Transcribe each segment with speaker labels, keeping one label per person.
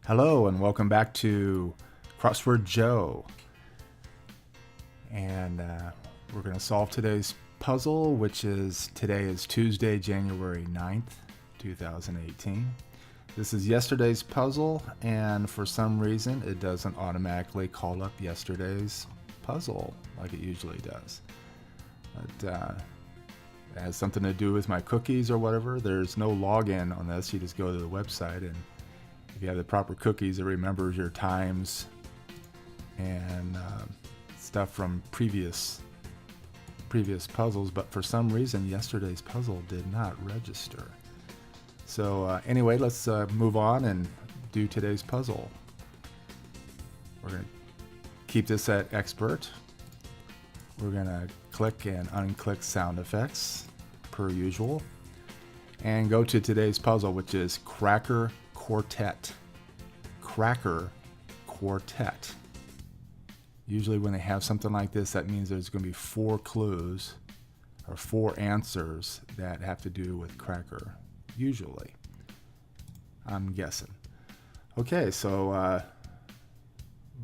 Speaker 1: Hello and welcome back to Crossword Joe. And we're going to solve today's puzzle, which is today is Tuesday, January 9th, 2018. This is yesterday's puzzle, and for some reason it doesn't automatically call up yesterday's puzzle like it usually does. But it has something to do with my cookies or whatever. There's no login on this. You just go to the website, and if you have the proper cookies, it remembers your times and stuff from previous puzzles. But for some reason, yesterday's puzzle did not register. So anyway, let's move on and do today's puzzle. We're going to keep this at expert. We're going to click and unclick sound effects per usual and go to today's puzzle, which is Cracker Quartet. Cracker Quartet. Usually when they have something like this, that means there's going to be 4 clues or 4 answers that have to do with cracker. Usually. I'm guessing. Okay, so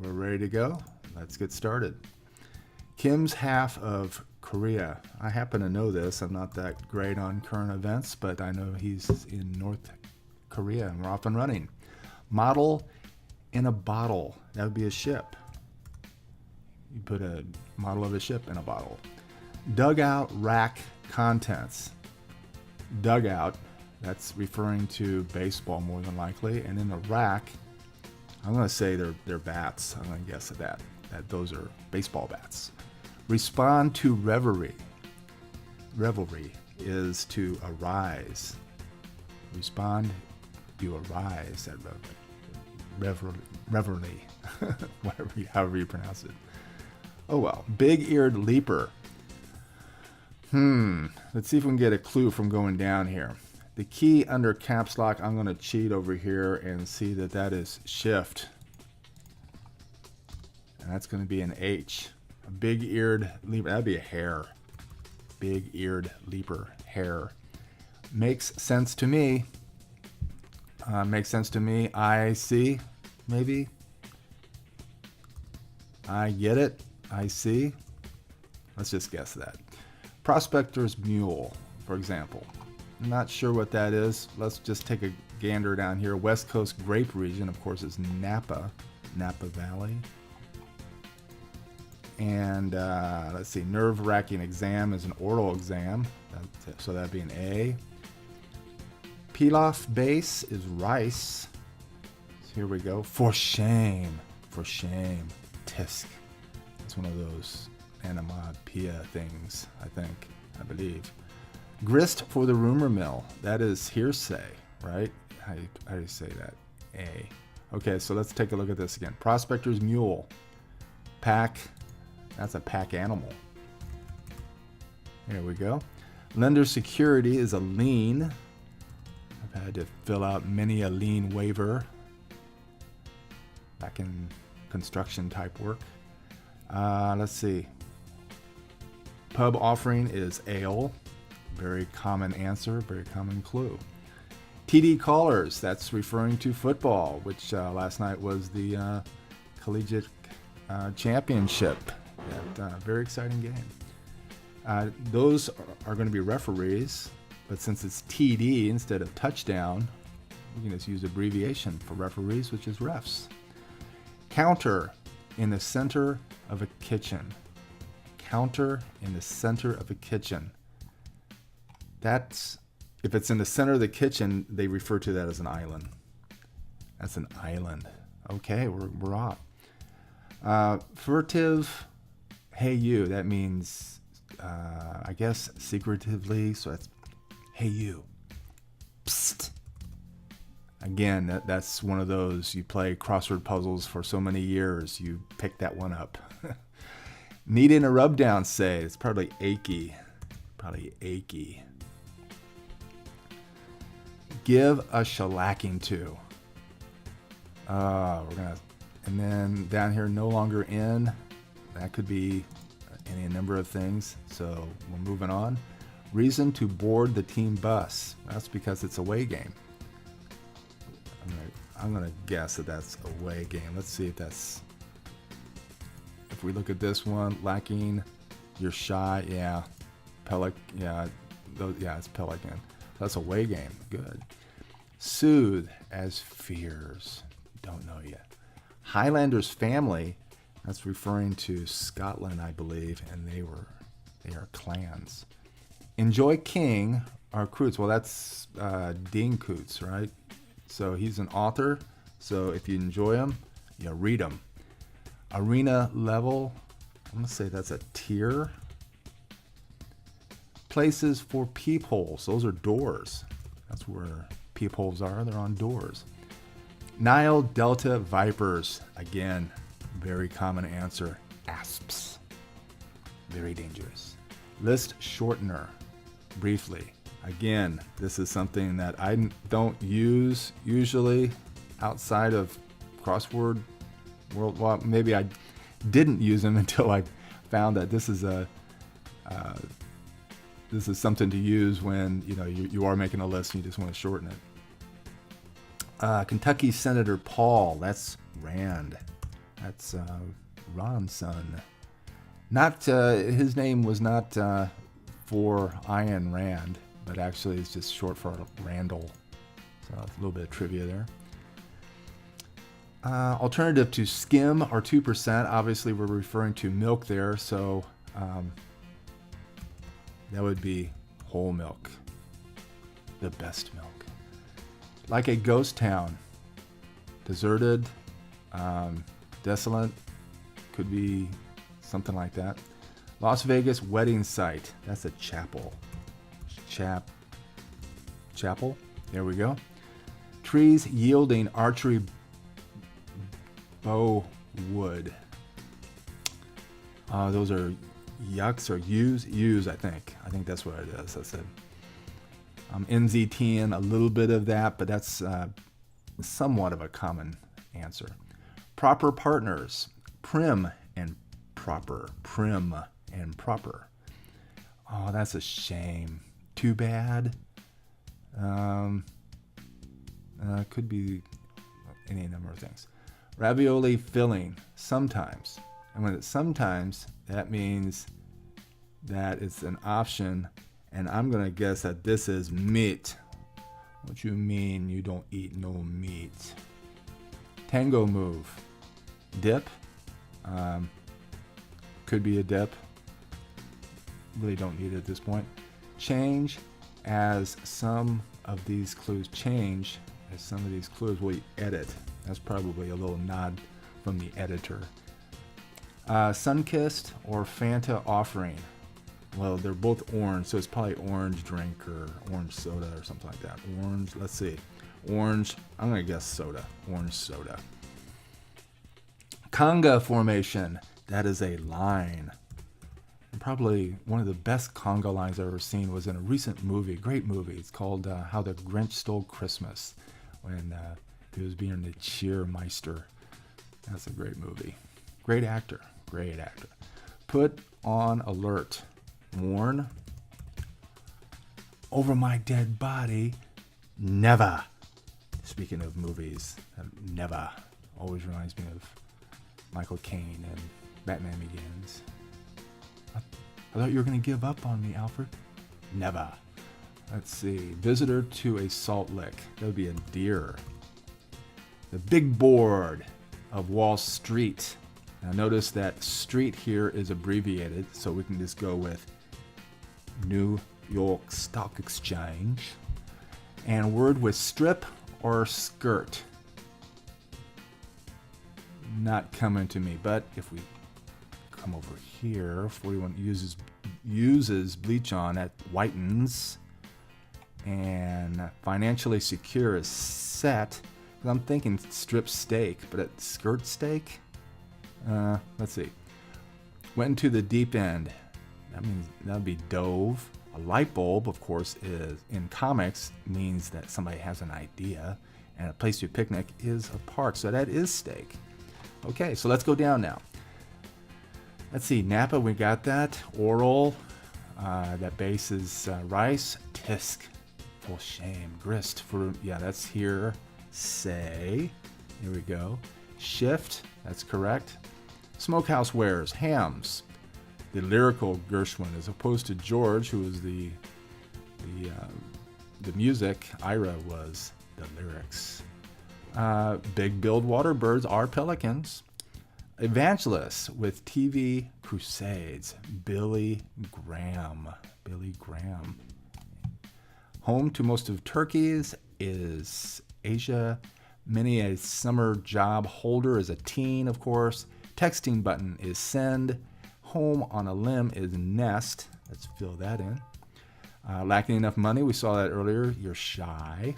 Speaker 1: we're ready to go. Let's get started. Kim's half of Korea. I happen to know this. I'm not that great on current events, but I know he's in North Korea and we're off and running. Model in a bottle. That would be a ship. You put a model of a ship in a bottle. Dugout rack contents. Dugout, that's referring to baseball more than likely. And in the rack, I'm going to say they're bats. I'm going to guess at that those are baseball bats. Respond to reverie. Revelry is to arise. Respond, you arise at reverie. However you pronounce it. Oh well. Big-eared leaper. Let's see if we can get a clue from going down here. The key under caps lock, I'm going to cheat over here and see that is shift. And that's going to be an H. A big-eared leaper. That'd be a hare. Big-eared leaper. Hare. Makes sense to me. Makes sense to me. I see. Maybe. I get it. I see. Let's just guess that. Prospector's mule, for example. I'm not sure what that is. Let's just take a gander down here. West Coast grape region, of course, is Napa Valley. And let's see, nerve-wracking exam is an oral exam, so that'd be an A. Pilaf base is rice. So here we go. For shame. Tisk. It's one of those onomatopoeia things, I believe. Grist for the rumor mill. That is hearsay, right? How do you say that? A. Okay, so let's take a look at this again. Prospector's mule. Pack. That's a pack animal. Here we go. Lender security is a lien. I've had to fill out many a lien waiver back in construction type work. Let's see. Pub offering is ale. Very common answer, very common clue. TD callers, that's referring to football, which last night was the collegiate championship. Very exciting game. Those are going to be referees, but since it's TD instead of touchdown, we can just use abbreviation for referees, which is refs. Counter in the center of a kitchen. Counter in the center of a kitchen. That's, if it's in the center of the kitchen, they refer to that as an island. That's an island. Okay, we're off. Furtive, hey you, that means, I guess, secretively, so that's, hey you. Psst. Again, that's one of those, you play crossword puzzles for so many years, you pick that one up. Needing a rub down, say. It's probably achy. Give a shellacking to. We're gonna, and then down here, no longer in. That could be any number of things. So we're moving on. Reason to board the team bus. That's because it's a away game. I'm gonna I'm gonna guess that that's away game. Let's see if we look at this one, lacking, you're shy, yeah. Yeah, it's Pelican. That's away game, good. Soothe as fears, don't know yet. Highlander's family, that's referring to Scotland, I believe, and they are clans. Enjoy King are Coots. Well, that's Dean Coots, right? So he's an author. So if you enjoy him, you read him. Arena level, I'm gonna say that's a tier. Places for peepholes, those are doors. That's where peepholes are, they're on doors. Nile Delta Vipers, again, very common answer, asps. Very dangerous. List shortener, briefly. Again, this is something that I don't use usually outside of crossword world. Well, maybe I didn't use them until I found that this is something to use when you are making a list and you just want to shorten it. Kentucky Senator Paul, that's Rand. That's Ron's son. Not his name was not for Ayn Rand, but actually it's just short for Randall. So a little bit of trivia there. Alternative to skim or 2%. Obviously, we're referring to milk there, so that would be whole milk, the best milk. Like a ghost town, deserted, desolate, could be something like that. Las Vegas wedding site, that's a chapel. Chapel, there we go. Trees yielding archery bow wood. Those are yucks or ewes, I think. I think that's what it is. That's it. NZTing a little bit of that, but that's somewhat of a common answer. Proper partners, prim and proper. Prim and proper. Oh, that's a shame. Too bad. Could be any number of things. Ravioli filling, sometimes. And when it's sometimes, that means that it's an option. And I'm going to guess that this is meat. What you mean you don't eat no meat? Tango move. Dip. Could be a dip. Really don't need it at this point. Change as some of these clues change. As some of these clues we edit. That's probably a little nod from the editor. Sunkissed or Fanta offering. Well, they're both orange, so it's probably orange drink or orange soda or something like that. Orange, let's see. Orange, I'm going to guess soda. Orange soda. Conga formation. That is a line. And probably one of the best conga lines I've ever seen was in a recent movie, great movie. It's called How the Grinch Stole Christmas, when he was being the cheermeister. That's a great movie. Great actor. Great actor. Put on alert. Warn. Over my dead body. Never. Speaking of movies, never always reminds me of Michael Caine and Batman Begins. I thought you were going to give up on me, Alfred. Never. Let's see. Visitor to a salt lick. That would be a deer. The big board of Wall Street. Now notice that street here is abbreviated, so we can just go with New York Stock Exchange. And word with strip or skirt. Not coming to me, but if we come over here, 41 uses bleach on, that whitens. And financially secure is set. I'm thinking strip steak, but at skirt steak? Let's see. Went into the deep end. That means that'd be dove. A light bulb, of course, is in comics means that somebody has an idea, and a place to picnic is a park. So that is steak. Okay, so let's go down now. Let's see. Napa, we got that. Oral. That base is rice. Tisk. For shame. Grist. For that's here. say. Here we go. Shift, that's correct. Smokehouse wares, hams. The lyrical Gershwin, as opposed to George, who was the music. Ira was the lyrics. Big billed water birds are pelicans. Evangelists with TV crusades. Billy Graham. Billy Graham. Home to most of turkeys is Asia. Many a summer job holder is a teen, of course. Texting button is send. Home on a limb is nest. Let's fill that in. Lacking enough money, we saw that earlier. You're shy.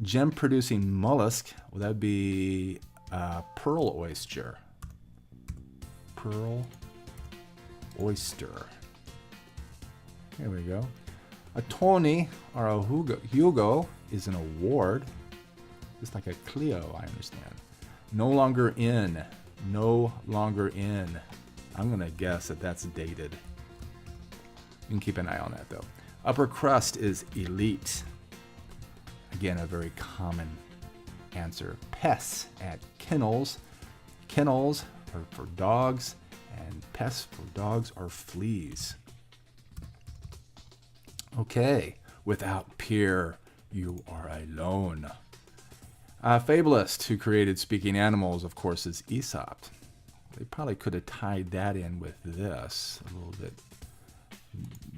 Speaker 1: Gem producing mollusk, well, that'd be pearl oyster. Pearl oyster. Here we go. A Tony or a Hugo is an award. Just like a Clio, I understand. No longer in. No longer in. I'm going to guess that that's dated. You can keep an eye on that, though. Upper crust is elite. Again, a very common answer. Pests at kennels. Kennels are for dogs, and pests for dogs are fleas. Okay. Without peer, you are alone. Fabulist who created speaking animals, of course, is Aesop. They probably could have tied that in with this a little bit.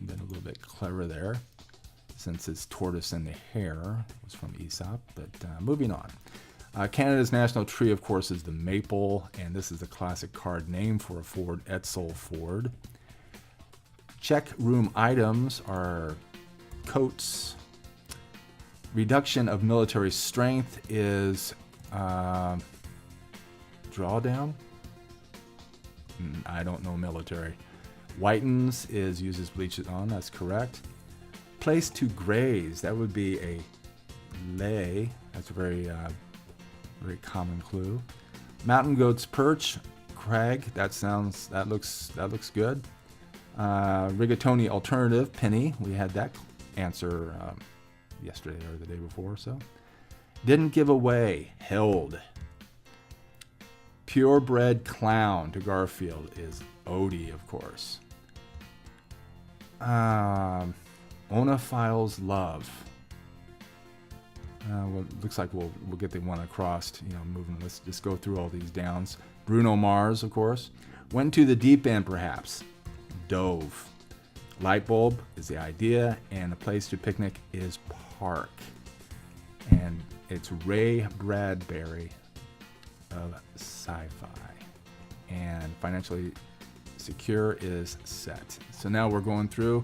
Speaker 1: Been a little bit clever there, since it's tortoise and the hare was from Aesop. But moving on. Canada's national tree, of course, is the maple, and this is a classic card name for a Ford, Edsel Ford. Check room items are coats. Reduction of military strength is drawdown. I don't know military. Whitens is uses bleach it on. That's correct. Place to graze. That would be a lay. That's a very common clue. Mountain goat's perch. Crag. That looks good. Rigatoni alternative. Penny. We had that answer yesterday or the day before or so. Didn't give away. Held. Purebred clown to Garfield is Odie, of course. Onophile's love. Well, looks like we'll get the one across. Moving. Let's just go through all these downs. Bruno Mars, of course. Went to the deep end, perhaps. Dove. Light bulb is the idea, and a place to picnic is park. And it's Ray Bradbury of sci-fi. And financially secure is set. So now we're going through.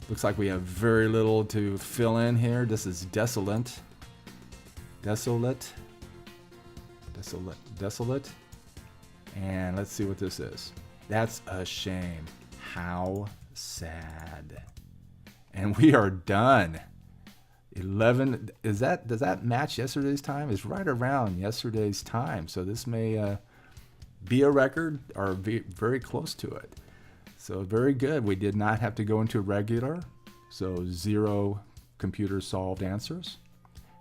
Speaker 1: Looks like we have very little to fill in here. This is desolate. Desolate. And let's see what this is. That's a shame. How sad. And we are done. 11. Does that match yesterday's time? It's right around yesterday's time. So this may be a record or be very close to it. So very good. We did not have to go into regular. So 0 computer solved answers.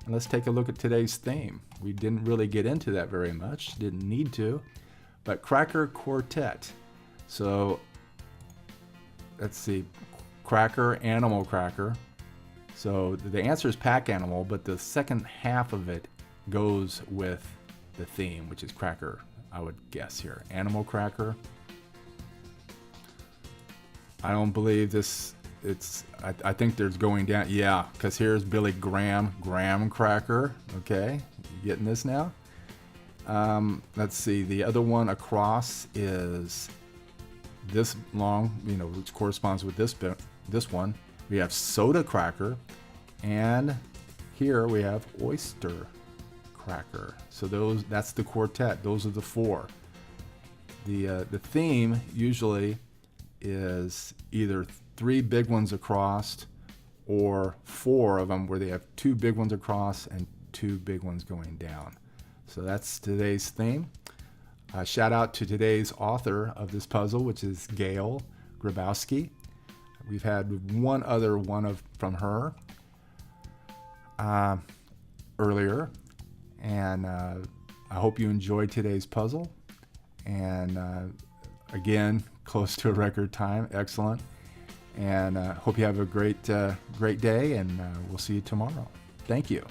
Speaker 1: And let's take a look at today's theme. We didn't really get into that very much. Didn't need to. But Cracker Quartet. So let's see. Cracker, animal cracker. So the answer is pack animal, but the second half of it goes with the theme, which is cracker, I would guess here. Animal cracker. I don't believe this. I think there's going down. Yeah, because here's Billy Graham cracker. Okay, you getting this now? Let's see. The other one across is this long, which corresponds with this one. We have soda cracker, and here we have oyster cracker. So that's the quartet. Those are the 4. The theme usually is either 3 big ones across or 4 of them where they have 2 big ones across and 2 big ones going down. So that's today's theme. Shout out to today's author of this puzzle, which is Gail Grabowski. We've had one other one from her earlier, And I hope you enjoyed today's puzzle. And again, close to a record time. Excellent. And hope you have a great day, and we'll see you tomorrow. Thank you.